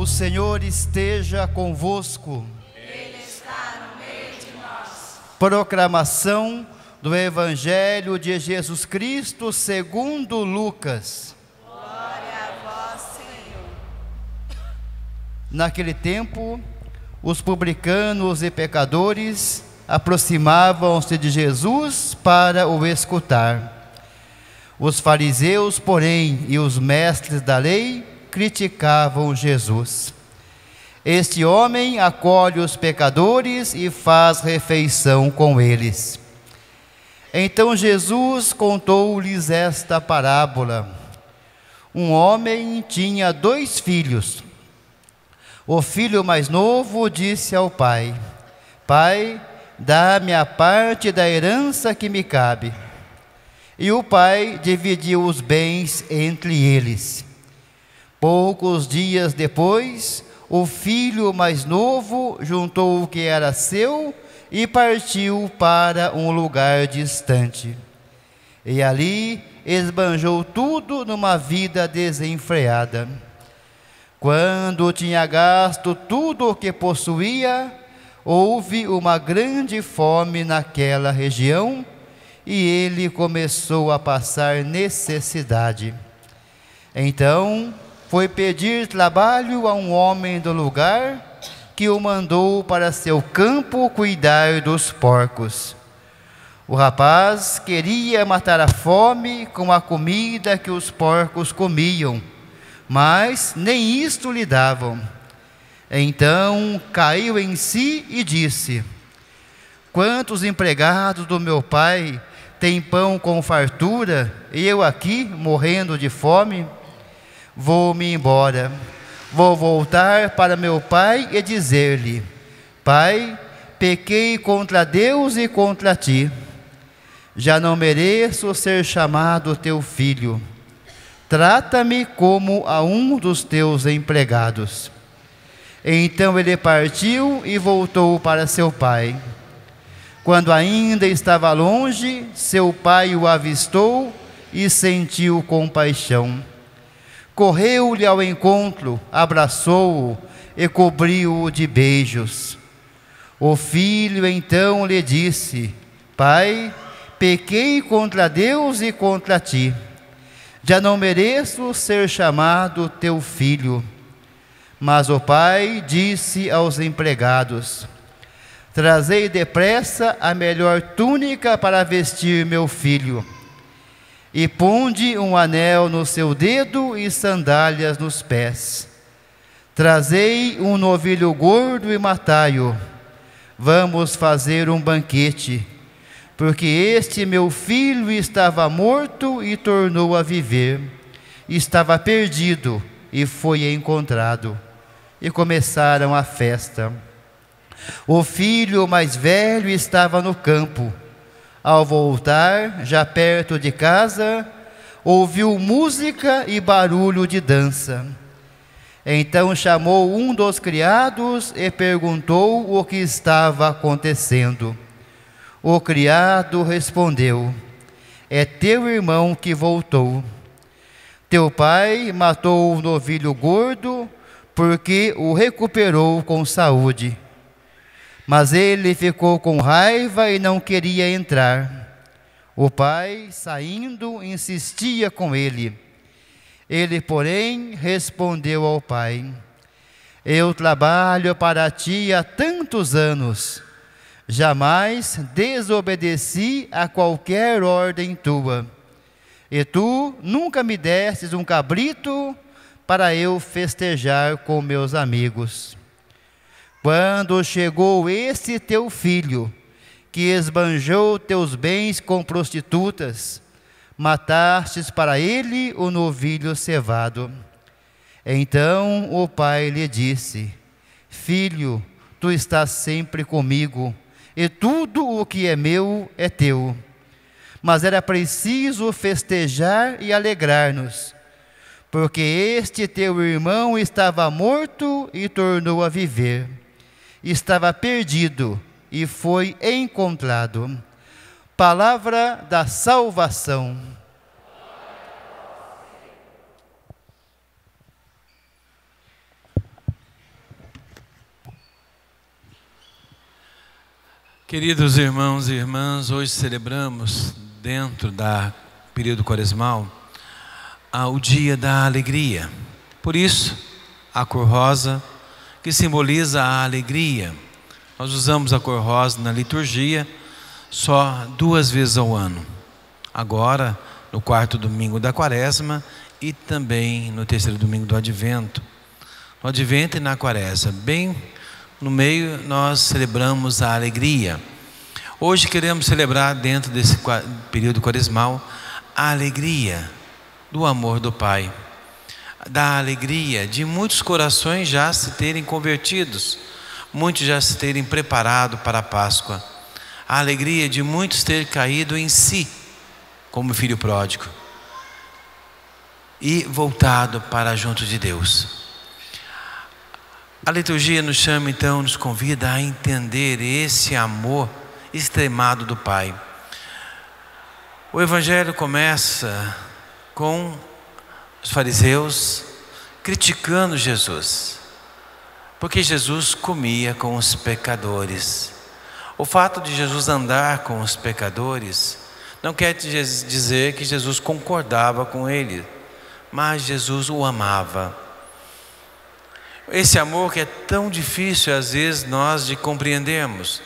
O Senhor esteja convosco. Ele está no meio de nós. Proclamação do Evangelho de Jesus Cristo segundo Lucas. Glória a vós, Senhor. Naquele tempo, os publicanos e pecadores aproximavam-se de Jesus para o escutar. Os fariseus, porém, e os mestres da lei criticavam Jesus. Este homem acolhe os pecadores e faz refeição com eles. Então Jesus contou-lhes esta parábola. Um homem tinha 2 filhos. O filho mais novo disse ao pai: Pai, dá-me a parte da herança que me cabe. E o pai dividiu os bens entre eles. Poucos dias depois, o filho mais novo juntou o que era seu e partiu para um lugar distante. E ali esbanjou tudo numa vida desenfreada. Quando tinha gasto tudo o que possuía, houve uma grande fome naquela região e ele começou a passar necessidade. Então foi pedir trabalho a um homem do lugar, que o mandou para seu campo cuidar dos porcos. O rapaz queria matar a fome com a comida que os porcos comiam, mas nem isto lhe davam. Então caiu em si e disse: Quantos empregados do meu pai têm pão com fartura, e eu aqui morrendo de fome? Vou-me embora, vou voltar para meu pai e dizer-lhe: Pai, pequei contra Deus e contra ti. Já não mereço ser chamado teu filho. Trata-me como a um dos teus empregados. Então ele partiu e voltou para seu pai. Quando ainda estava longe, seu pai o avistou e sentiu compaixão. Correu-lhe ao encontro, abraçou-o e cobriu-o de beijos. O filho então lhe disse: Pai, pequei contra Deus e contra ti. Já não mereço ser chamado teu filho. Mas o pai disse aos empregados: Trazei depressa a melhor túnica para vestir meu filho. E ponde um anel no seu dedo e sandálias nos pés. Trazei um novilho gordo e matai-o. Vamos fazer um banquete, porque este meu filho estava morto e tornou a viver. Estava perdido e foi encontrado. E começaram a festa. O filho mais velho estava no campo. Ao voltar, já perto de casa, ouviu música e barulho de dança. Então chamou um dos criados e perguntou o que estava acontecendo. O criado respondeu: É teu irmão que voltou. Teu pai matou o novilho gordo, porque o recuperou com saúde. Mas ele ficou com raiva e não queria entrar. O pai, saindo, insistia com ele. Ele, porém, respondeu ao pai: Eu trabalho para ti há tantos anos. Jamais desobedeci a qualquer ordem tua. E tu nunca me destes um cabrito para eu festejar com meus amigos. Quando chegou esse teu filho, que esbanjou teus bens com prostitutas, matastes para ele o novilho cevado. Então o pai lhe disse: Filho, tu estás sempre comigo, e tudo o que é meu é teu. Mas era preciso festejar e alegrar-nos, porque este teu irmão estava morto e tornou a viver. Estava perdido e foi encontrado. Palavra da salvação. Queridos irmãos e irmãs, hoje celebramos, dentro da período quaresmal, o dia da alegria. Por isso, a cor rosa, que simboliza a alegria. Nós usamos a cor rosa na liturgia só 2 vezes ao ano. Agora, no 4º domingo da quaresma e também no 3º domingo do advento. No advento e na quaresma, bem no meio, nós celebramos a alegria. Hoje queremos celebrar, dentro desse período quaresmal, a alegria do amor do Pai, da alegria de muitos corações já se terem convertidos, muitos já se terem preparado para a Páscoa, a alegria de muitos terem caído em si, como filho pródigo, e voltado para junto de Deus. A liturgia nos chama então, nos convida a entender esse amor extremado do Pai. O Evangelho começa com os fariseus criticando Jesus, porque Jesus comia com os pecadores. O fato de Jesus andar com os pecadores não quer dizer que Jesus concordava com ele, mas Jesus o amava. Esse amor que é tão difícil às vezes nós de compreendermos.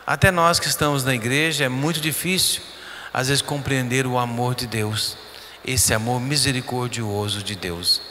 Até nós que estamos na igreja é muito difícil às vezes compreender o amor de Deus, esse amor misericordioso de Deus.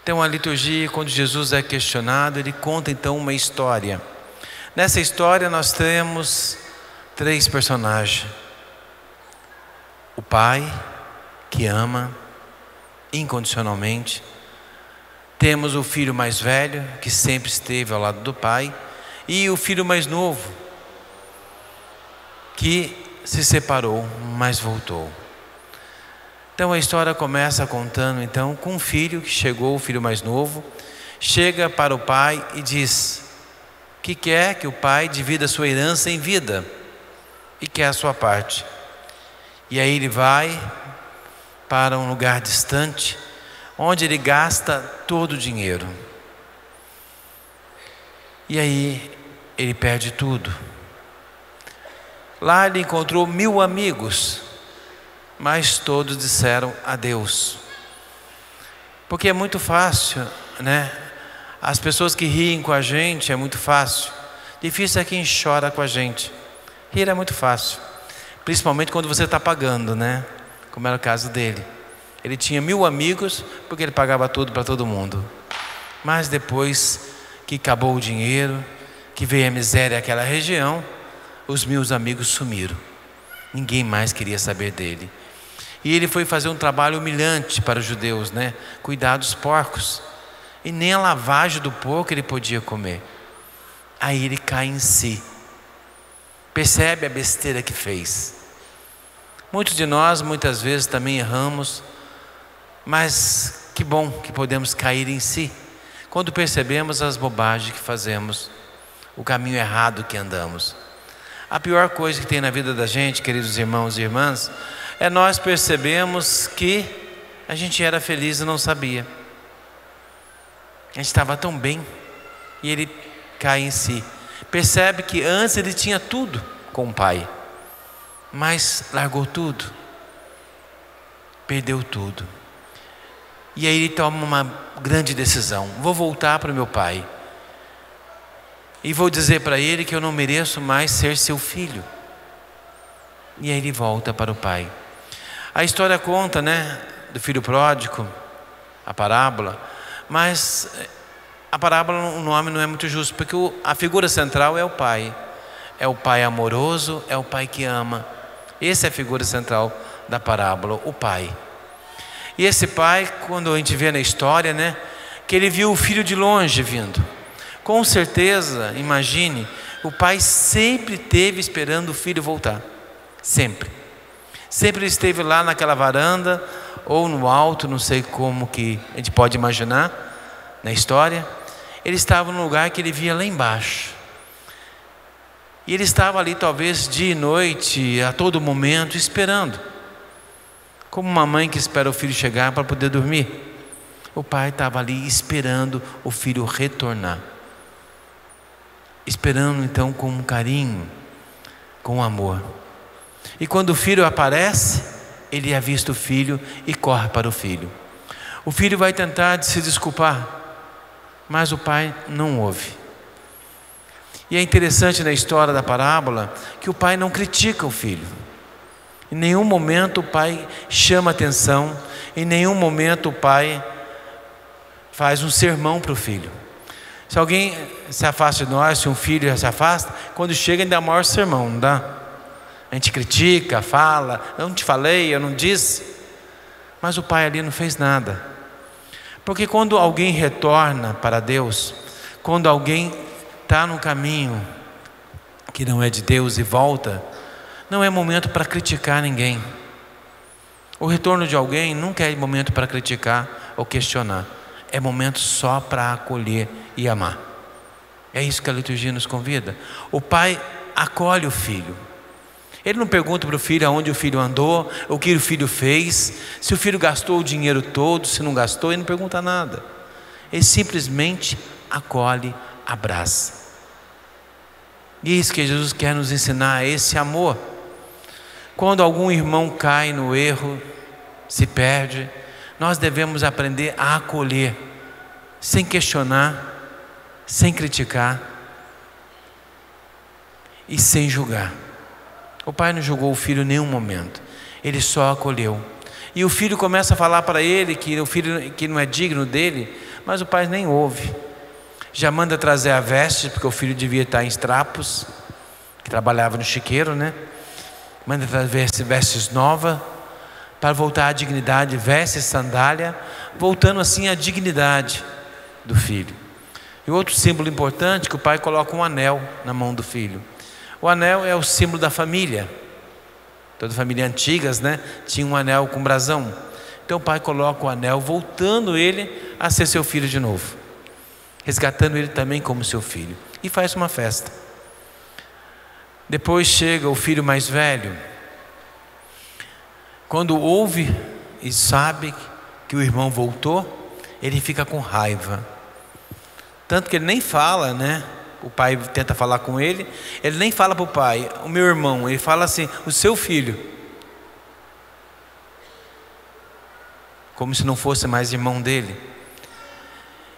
Então a liturgia, quando Jesus é questionado, ele conta então uma história. Nessa história nós temos 3 personagens: o Pai que ama incondicionalmente, temos o filho mais velho que sempre esteve ao lado do Pai, e o filho mais novo que se separou, mas voltou. Então a história começa contando então com um filho que chegou, o filho mais novo, chega para o pai e diz que quer que o pai divida a sua herança em vida e quer a sua parte. E aí ele vai para um lugar distante, onde ele gasta todo o dinheiro. E aí ele perde tudo. Lá ele encontrou 1000 amigos, mas todos disseram adeus. Porque é muito fácil, né? As pessoas que riem com a gente é muito fácil. Difícil é quem chora com a gente. Rir é muito fácil, principalmente quando você está pagando, né? Como era o caso dele. Ele tinha 1000 amigos porque ele pagava tudo para todo mundo. Mas depois que acabou o dinheiro, que veio a miséria àquela região, os 1000 amigos sumiram. Ninguém mais queria saber dele. E ele foi fazer um trabalho humilhante para os judeus, né? Cuidar dos porcos. E nem a lavagem do porco ele podia comer. Aí ele cai em si. Percebe a besteira que fez. Muitos de nós, muitas vezes, também erramos. Mas que bom que podemos cair em si quando percebemos as bobagens que fazemos, o caminho errado que andamos. A pior coisa que tem na vida da gente, queridos irmãos e irmãs, é nós percebemos que a gente era feliz e não sabia. A gente estava tão bem e ele cai em si. Percebe que antes ele tinha tudo com o Pai, mas largou tudo, perdeu tudo. E aí ele toma uma grande decisão: vou voltar para o meu pai e vou dizer para ele que eu não mereço mais ser seu filho. E aí ele volta para o pai. A história conta, né, do filho pródigo, a parábola. Mas a parábola, o nome não é muito justo, porque a figura central é o pai. É o pai amoroso, é o pai que ama. Essa é a figura central da parábola, o pai. E esse pai, quando a gente vê na história, né, que ele viu o filho de longe vindo. Com certeza, imagine, o pai sempre esteve esperando o filho voltar. Sempre. Sempre ele esteve lá naquela varanda, ou no alto, não sei como que a gente pode imaginar, na história. Ele estava num lugar que ele via lá embaixo. E ele estava ali talvez dia e noite, a todo momento, esperando. Como uma mãe que espera o filho chegar para poder dormir. O pai estava ali esperando o filho retornar. Esperando então com um carinho, com amor. E quando o filho aparece, ele avista o filho e corre para o filho. O filho vai tentar se desculpar, mas o pai não ouve. E é interessante na história da parábola que o pai não critica o filho. Em nenhum momento o pai chama atenção, em nenhum momento o pai faz um sermão para o filho. Se alguém se afasta de nós, se um filho se afasta, quando chega ainda dá o maior sermão, não dá? A gente critica, fala, eu não te falei, eu não disse. Mas o pai ali não fez nada. Porque quando alguém retorna para Deus, quando alguém está no caminho que não é de Deus e volta, não é momento para criticar ninguém. O retorno de alguém nunca é momento para criticar ou questionar. É momento só para acolher e amar. É isso que a liturgia nos convida. O pai acolhe o filho. Ele não pergunta para o filho aonde o filho andou, o que o filho fez, se o filho gastou o dinheiro todo, se não gastou, ele não pergunta nada. Ele simplesmente acolhe, abraça. E é isso que Jesus quer nos ensinar, esse amor. Quando algum irmão cai no erro, se perde, nós devemos aprender a acolher, sem questionar, sem criticar e sem julgar. O pai não julgou o filho em nenhum momento, ele só acolheu. E o filho começa a falar para ele que o filho que não é digno dele, mas o pai nem ouve. Já manda trazer a veste, porque o filho devia estar em trapos, que trabalhava no chiqueiro, né? Manda trazer vestes novas, para voltar à dignidade, veste, sandália, voltando assim à dignidade do filho. E outro símbolo importante é que o pai coloca um anel na mão do filho. O anel é o símbolo da família. Toda família antigas, né, tinha um anel com brasão. Então o pai coloca o anel, voltando ele a ser seu filho de novo, resgatando ele também como seu filho, e faz uma festa. Depois chega o filho mais velho. Quando ouve e sabe que o irmão voltou, ele fica com raiva. Tanto que ele nem fala, né? O pai tenta falar com ele, ele nem fala para o pai, o meu irmão, ele fala assim, o seu filho. Como se não fosse mais irmão dele.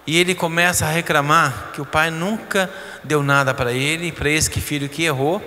E ele começa a reclamar que o pai nunca deu nada para ele, para esse filho que errou.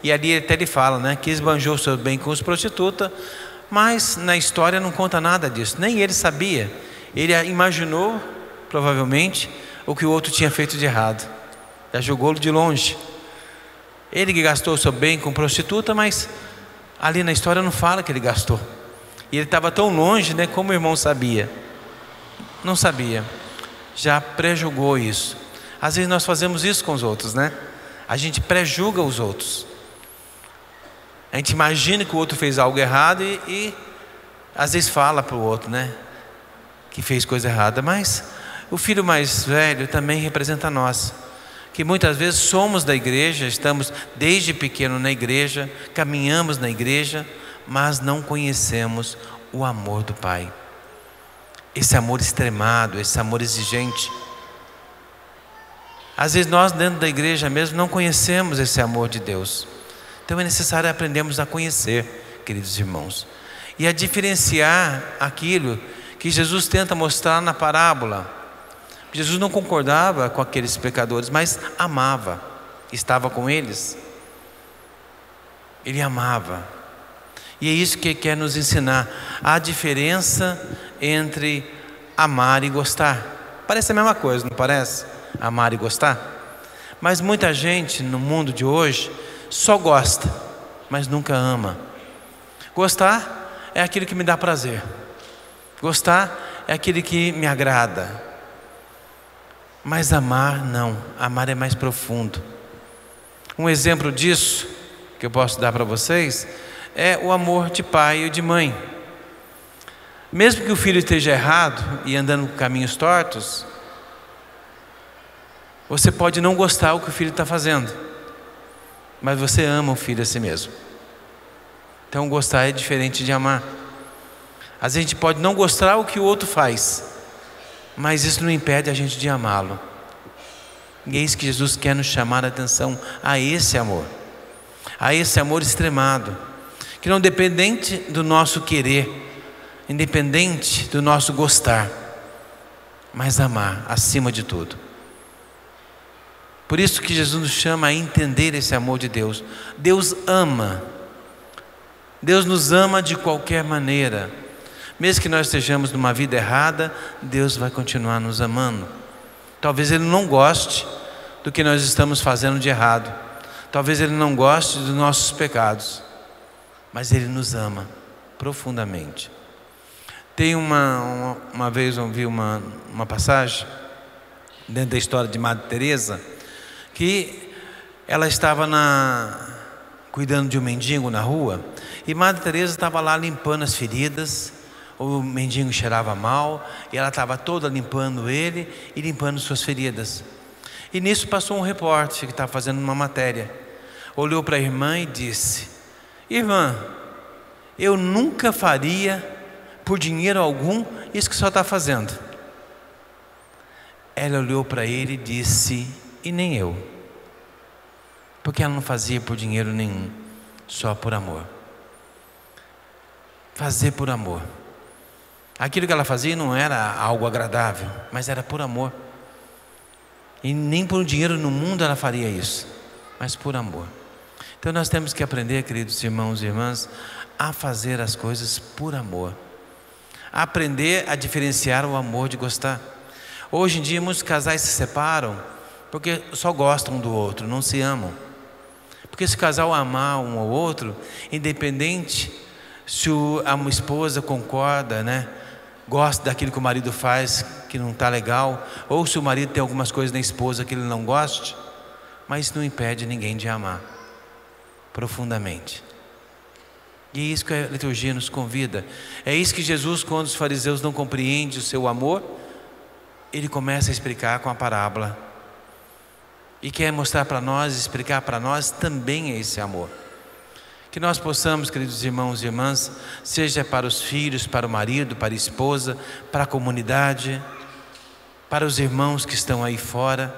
E ali até ele fala, né, que esbanjou seu bem com os prostitutas, mas na história não conta nada disso, nem ele sabia. Ele imaginou, provavelmente, o que o outro tinha feito de errado. Já julgou-lo de longe. Ele que gastou o seu bem com prostituta, mas ali na história não fala que ele gastou. E ele estava tão longe, né, como o irmão sabia. Não sabia. Já pré-julgou isso. Às vezes nós fazemos isso com os outros, né? A gente pré-julga os outros. A gente imagina que o outro fez algo errado e às vezes fala para o outro, né, que fez coisa errada. Mas o filho mais velho também representa nós, que muitas vezes somos da igreja, estamos desde pequeno na igreja, caminhamos na igreja, mas não conhecemos o amor do Pai. Esse amor extremado, esse amor exigente. Às vezes nós dentro da igreja mesmo não conhecemos esse amor de Deus. Então é necessário aprendermos a conhecer, queridos irmãos, e a diferenciar aquilo que Jesus tenta mostrar na parábola. Jesus não concordava com aqueles pecadores, mas amava, estava com eles. Ele amava. E é isso que ele quer nos ensinar, a diferença entre amar e gostar. Parece a mesma coisa, não parece? Amar e gostar. Mas muita gente no mundo de hoje só gosta, mas nunca ama. Gostar é aquilo que me dá prazer. Gostar é aquilo que me agrada. Mas amar não, amar é mais profundo. Um exemplo disso que eu posso dar para vocês é o amor de pai e de mãe. Mesmo que o filho esteja errado e andando por caminhos tortos, você pode não gostar do que o filho está fazendo, mas você ama o filho a si mesmo. Então gostar é diferente de amar. Às vezes a gente pode não gostar o que o outro faz, mas isso não impede a gente de amá-lo. E é isso que Jesus quer nos chamar a atenção, a esse amor. a esse amor extremado, que não dependente do nosso querer, independente do nosso gostar, mas amar acima de tudo. Por isso que Jesus nos chama a entender esse amor de Deus. Deus ama. Deus nos ama de qualquer maneira. Mesmo que nós estejamos numa vida errada, Deus vai continuar nos amando. Talvez Ele não goste do que nós estamos fazendo de errado. Talvez Ele não goste dos nossos pecados. Mas Ele nos ama profundamente. Tem uma vez eu vi uma passagem dentro da história de Madre Teresa, que ela estava cuidando de um mendigo na rua, e Madre Teresa estava lá limpando as feridas. O mendigo cheirava mal, e ela estava toda limpando ele e limpando suas feridas. E nisso passou um repórter que estava fazendo uma matéria, olhou para a irmã e disse: irmã, eu nunca faria por dinheiro algum isso que o senhor está fazendo. Ela olhou para ele e disse: e nem eu. Porque ela não fazia por dinheiro nenhum, só por amor. Fazer por amor. Aquilo que ela fazia não era algo agradável, mas era por amor. E nem por dinheiro no mundo ela faria isso, mas por amor. Então nós temos que aprender, queridos irmãos e irmãs, a fazer as coisas por amor. A aprender a diferenciar o amor de gostar. Hoje em dia muitos casais se separam porque só gostam um do outro, não se amam. Porque se o casal amar um ao outro, independente se a esposa concorda, gosta daquilo que o marido faz que não está legal, ou se o marido tem algumas coisas na esposa que ele não goste, mas isso não impede ninguém de amar profundamente. E é isso que a liturgia nos convida. É isso que Jesus, quando os fariseus não compreendem o seu amor, Ele começa a explicar com a parábola. E quer mostrar para nós, explicar para nós também esse amor. Que nós possamos, queridos irmãos e irmãs, seja para os filhos, para o marido, para a esposa, para a comunidade, para os irmãos que estão aí fora,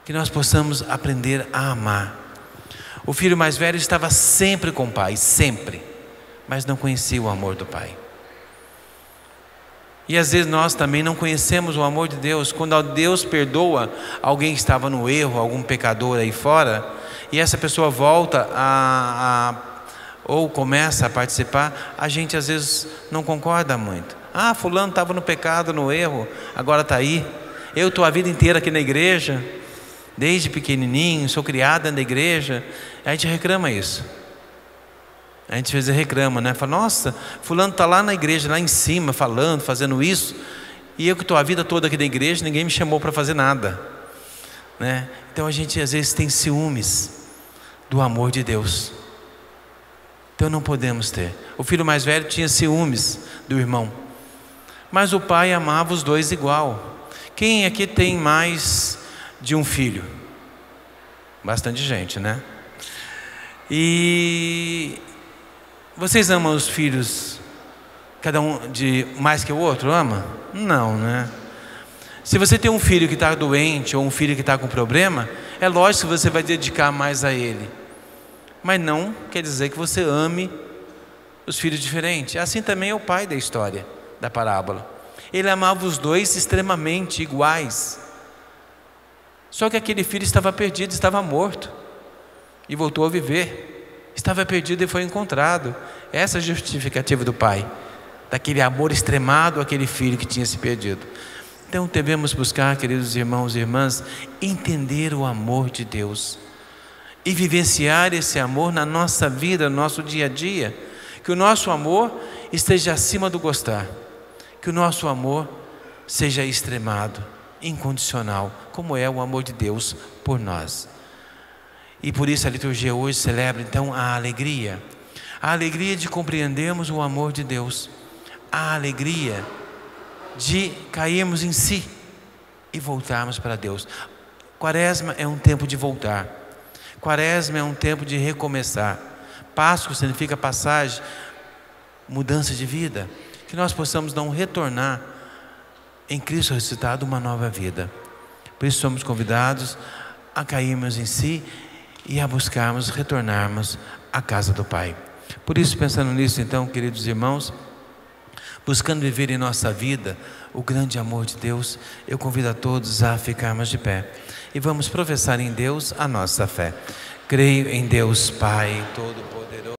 que nós possamos aprender a amar. O filho mais velho estava sempre com o pai, sempre, mas não conhecia o amor do pai. E às vezes nós também não conhecemos o amor de Deus. Quando Deus perdoa alguém que estava no erro, algum pecador aí fora, e essa pessoa volta ou começa a participar, a gente às vezes não concorda muito. Ah, fulano estava no pecado, no erro, agora está aí. Eu estou a vida inteira aqui na igreja, desde pequenininho, sou criado dentro da igreja. A gente reclama isso. A gente às vezes reclama, Fala, nossa, fulano está lá na igreja, lá em cima, falando, fazendo isso, e eu que estou a vida toda aqui na igreja, ninguém me chamou para fazer nada, Então a gente às vezes tem ciúmes do amor de Deus. Então não podemos ter. O filho mais velho tinha ciúmes do irmão, mas o pai amava os dois igual. Quem aqui tem mais de um filho? Bastante gente, E vocês amam os filhos, cada um de mais que o outro? Ama? Não, Se você tem um filho que está doente ou um filho que está com problema, é lógico que você vai dedicar mais a ele. Mas não quer dizer que você ame os filhos diferentes. Assim também é o pai da história, da parábola. Ele amava os dois extremamente iguais. Só que aquele filho estava perdido, estava morto e voltou a viver. Estava perdido e foi encontrado. Essa é a justificativa do pai, daquele amor extremado àquele filho que tinha se perdido. Então devemos buscar, queridos irmãos e irmãs, entender o amor de Deus e vivenciar esse amor na nossa vida, no nosso dia a dia. Que o nosso amor esteja acima do gostar, que o nosso amor seja extremado, incondicional, como é o amor de Deus por nós. E por isso a liturgia hoje celebra então a alegria de compreendermos o amor de Deus, a alegria de cairmos em si e voltarmos para Deus. Quaresma é um tempo de voltar, Quaresma é um tempo de recomeçar. Páscoa significa passagem, mudança de vida, que nós possamos não retornar em Cristo ressuscitado uma nova vida. Por isso somos convidados a cairmos em si e a buscarmos retornarmos à casa do Pai. Por isso, pensando nisso, então, queridos irmãos, buscando viver em nossa vida o grande amor de Deus, eu convido a todos a ficarmos de pé e vamos professar em Deus a nossa fé. Creio em Deus Pai Todo-Poderoso.